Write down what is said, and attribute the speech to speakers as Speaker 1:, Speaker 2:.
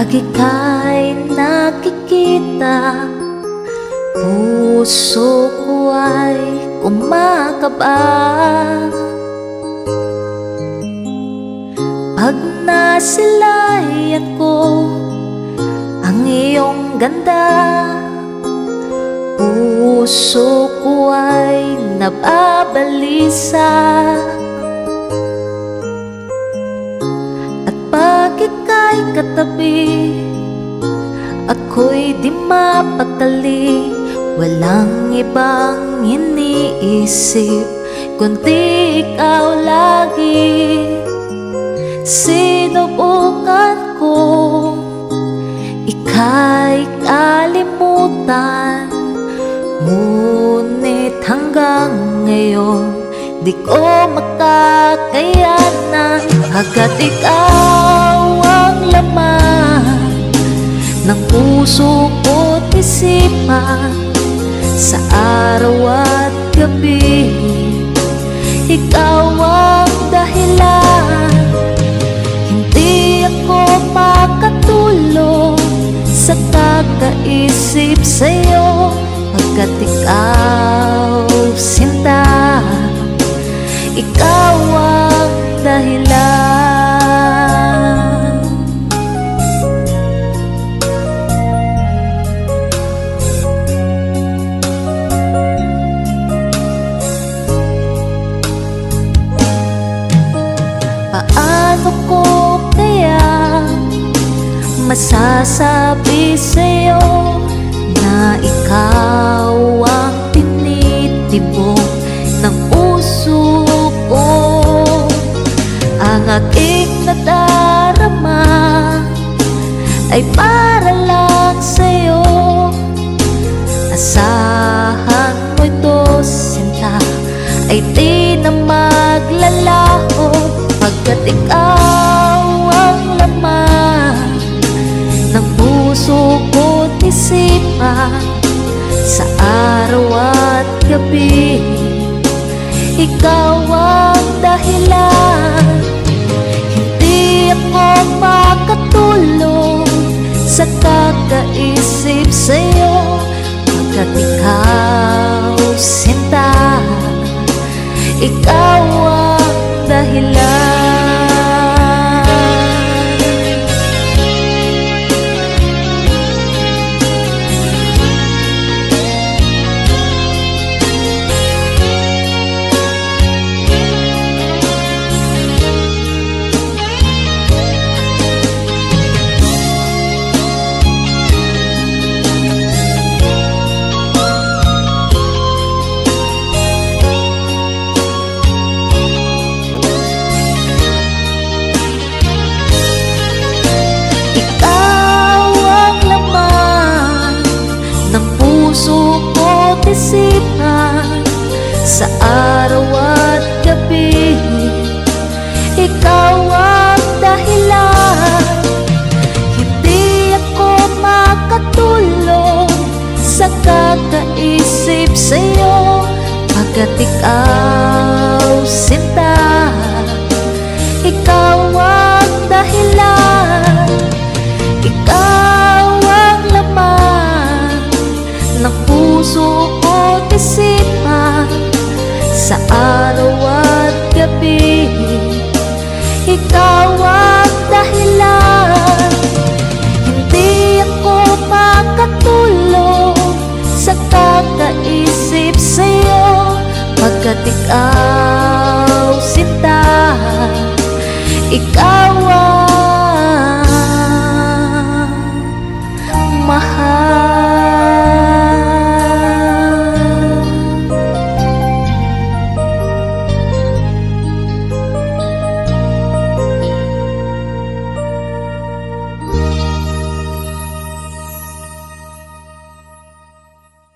Speaker 1: Pag ika'y nakikita, puso ko ay kumakaba. Pag nasilayan ko ang iyong ganda, puso ko ay nababalisa. At pag ika'y katabi, ako'y di mapakali. Walang ibang iniisip kundi ikaw lagi. Sinubukan ko ika'y kalimutan, ngunit hanggang ngayon di ko makakayanan. Agad ikaw ang laman ng puso ko't isipan, sa araw at gabi ikaw ang dahilan. Hindi ako makatulog sa kakaisip sa'yo, pagkat ikaw, sinta, ikaw ang dahilan. Paano ko kaya masasabi sa'yo na ikaw ang tinitibok ng puso ko? Ang aking nadarama ay para lang sa'yo. Asahan mo ito, sinta, ay di na maglalaho, pagkat ikaw ang laman ng puso ko't isipan, sa araw at gabi ikaw ang dahilan. Hindi ako makatulog sa kakaisip sa'yo, pagkat ikaw, sinta, ikaw ang dahilan. Puso ko't isipan, sa araw at gabi ikaw ang dahilan. Hindi ako makatulog sa kakaisip sa'yo, pagkat ikaw, sinta, ikaw ang dahilan. Ikaw ang laman ng puso ko't isipan, sa araw at gabi ikaw ang dahilan. Hindi ako makatulog sa kakaisip sa'yo, pagkat ikaw, sinta, ikaw